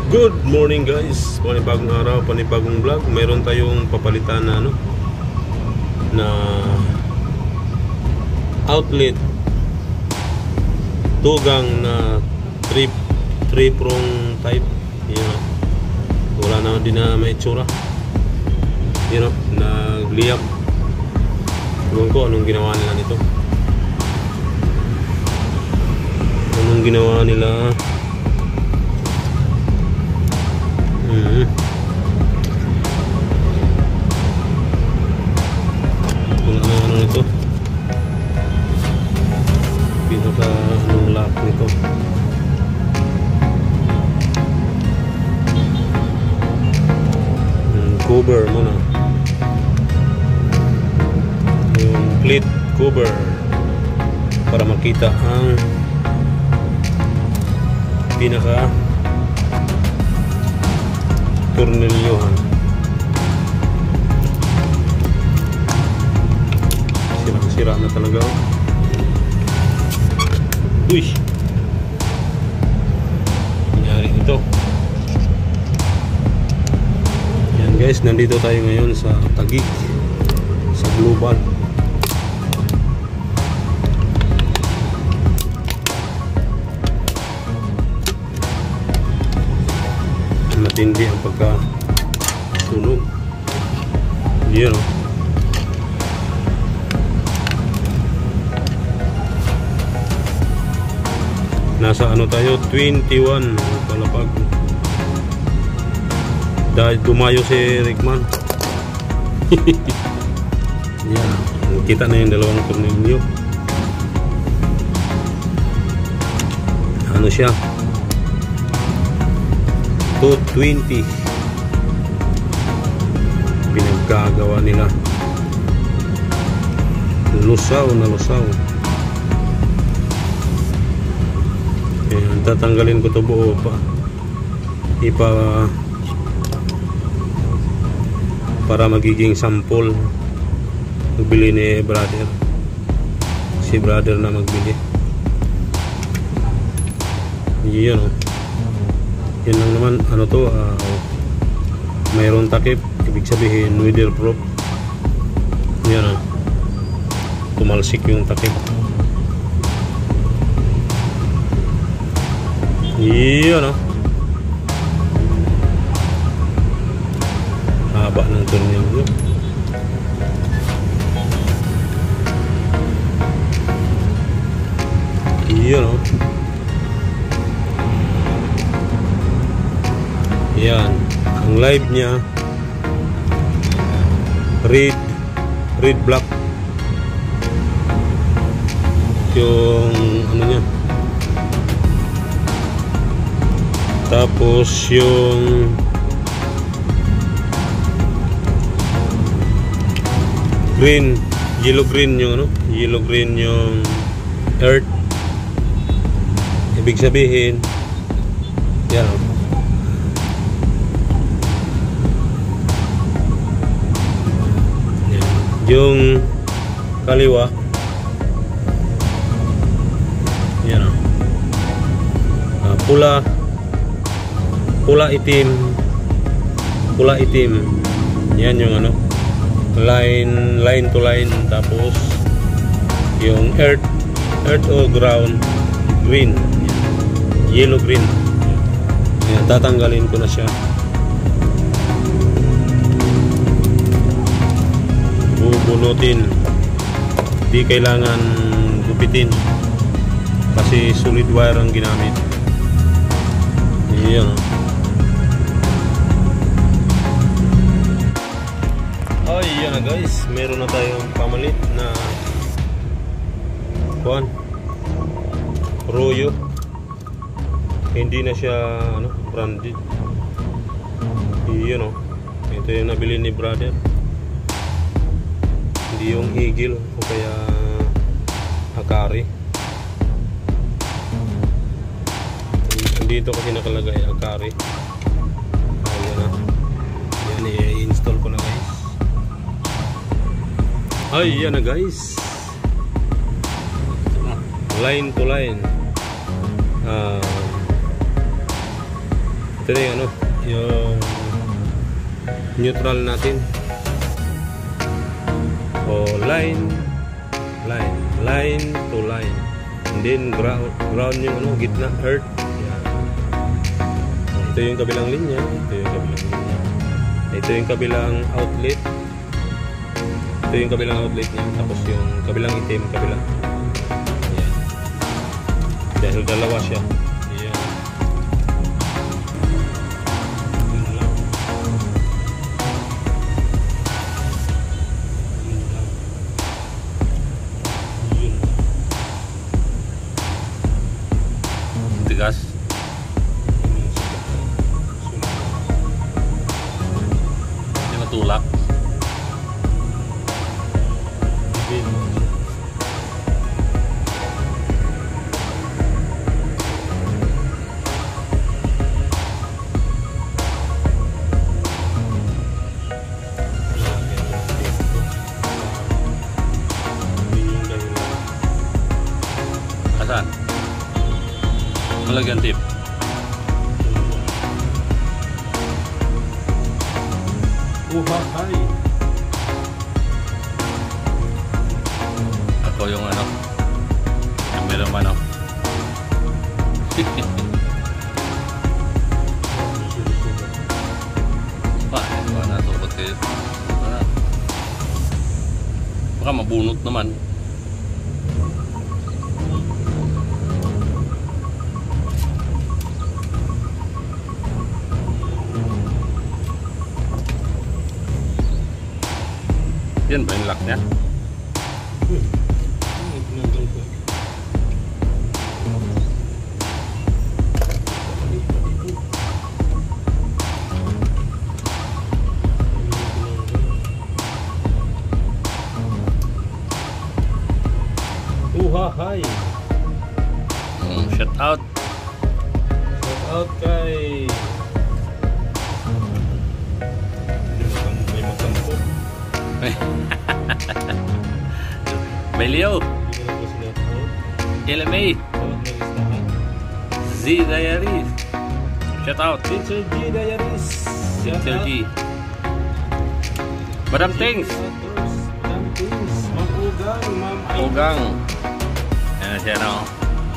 Good morning guys, panibagong araw, panibagong vlog. Mayroon tayong papalitan na na outlet tugang na three prong type. Wala na din na may itsura. Nagliyab. Ewan ko anong ginawa nila nito. Anong ginawa nila? Wala na ano nito. Pinaka anong lock nito. Cover muna. Yung plate cover para makita ang pinaka tornilyohan. Sira na talaga. Uy! Nangyari ito. Yan guys, nandito tayo ngayon sa Taguig, sa Global. Matindi ang pagkasunog. Yan o. Nasa ano tayo? 21 palapag. Dahil dumayo si Rickman. Yan. Kita na yung dalawang tornilyo. Ano siya? 220 pinagkagawa nila. Lusaw na lusaw. Ayan, tatanggalin ko to buo pa para magiging sample. Magbili ni brother, si brother na magbili. Yun o. Yan lang naman, ano to, mayroon takip, ibig sabihin weatherproof. Yan o, tumalsik yung takip. Yan o, haba ng tornilyo. Yan o. Yan, ang live niya red black yung ano niya, tapos yung green, yellow green yung ano, yellow green yung earth. Ibig sabihin yan o. Yung kaliwa yan o, pula itim yan yung ano, line to line. Tapos yung earth o ground green, yellow green. Yan, tatanggalin ko na siya. Bubunutin, di kailangan gupitin kasi solid wire ang ginamit. Yan. Ay, yan na guys, meron na tayong pamalit na Royo. Hindi na siya ano, branded. Yan o, ito yung nabili ni brother. Hindi yung Eagle o kaya Akari. Dito kasi nakalagay Akari. Ayan na. Yan, i-install ko na guys. Ay, yan na guys. Line to line. Ito na yung ano, yung neutral natin. O line to line. And then ground yung ano, gitna, earth. Yan. Ito yung kabilang linya. Ito yung kabilang outlet. Ito yung kabilang outlet niya. Tapos yung kabilang itim, kabilang. Yan. Dahil dalawa siya. Yan. Tigas. Hindi matulak. Asan? Malagyan tip. Uhahay. Ako yung ano, yung meron ano. Ito na ito pati. Baka mabunot naman. Yan ba yung lock niya? Uhahay. Shout out. Shout out kay may magkampo. May Leo. Hindi ko na po sinataon. LMA. Bawat may listahan. Z Diaries. Shout out. Teacher G Diaries. Shout Teacher out. G. Madam Things. Madam Things. Ma'am Ugang. Ma'am Ay. Ugang. Yan siya no.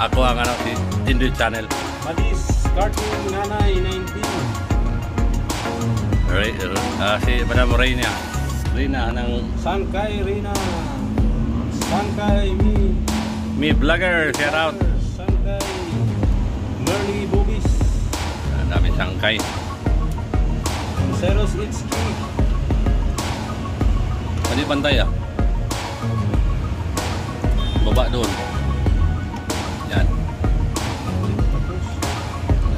Ako ang ano si Tindoy Channel. Madis. Cartoon Nanay 19. Si Madam Reyna. Reyna ng Sangkay Rina. Sangkay Mi Vlogger. Shout out. Sangkay Merly Bobis. Ang dami sangkay. Seros Itski. Tadi pantai ya? Baba doon. Yan.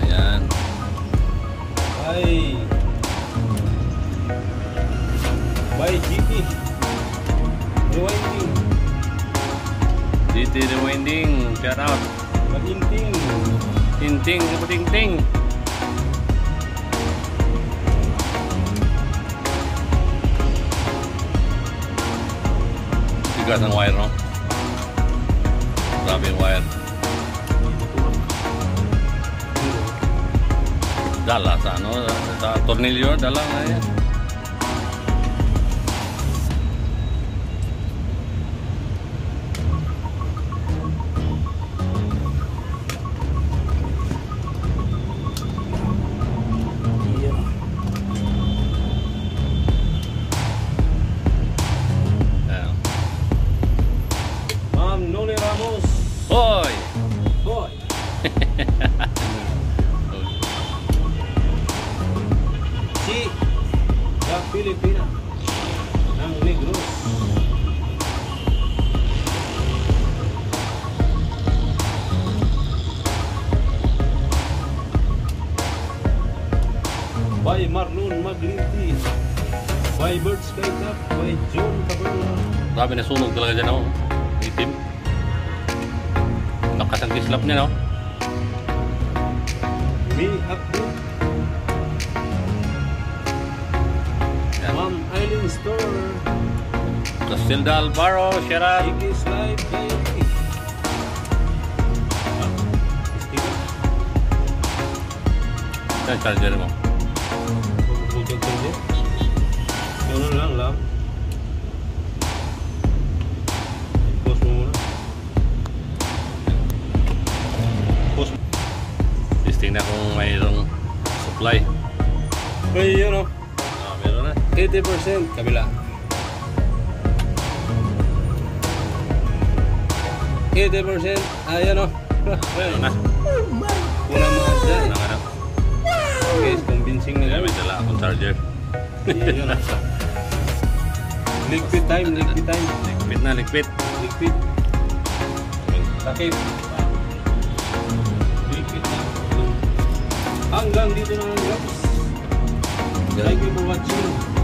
Ayan. Ay. By GT. Rewinding. GT Rewinding. Shout out. Maginting. Tinting. Ting-ting. Tigas ng wire, no? Grabe yung wire. Dala sa ano? Sa tornilyo. Dala nga yan. Noli Ramos. Hoy! Boy. Si La Pilipina ng Negros. By Marlon Maglinti. By Bert Skytap. By John Cabrera. Grabe na sunog talaga dyan, no? Itim. Lakas ang kislap niya, no? Me Update. Yan. Ma'am Eileen Store. Castilda Alvaro, shout out. Iggy's Live Diary. Sticker. Ito yung charger mo. Puputol ko din. Ganun lang. Pause mo muna. Pause mo. Testing na kung mayroong supply. Ay, yun o. Meron na. 80% kabila. 80%. Ayan o. Meron na. Wala mga dyan. Ano nga na. Guys, convincing na Kaya yun. may dala akong charger. Yun o. Liquid time. Ligpit na, ligpit. Liquid. Takip. Liquid na. Hanggang dito na lang guys. Thank you for watching.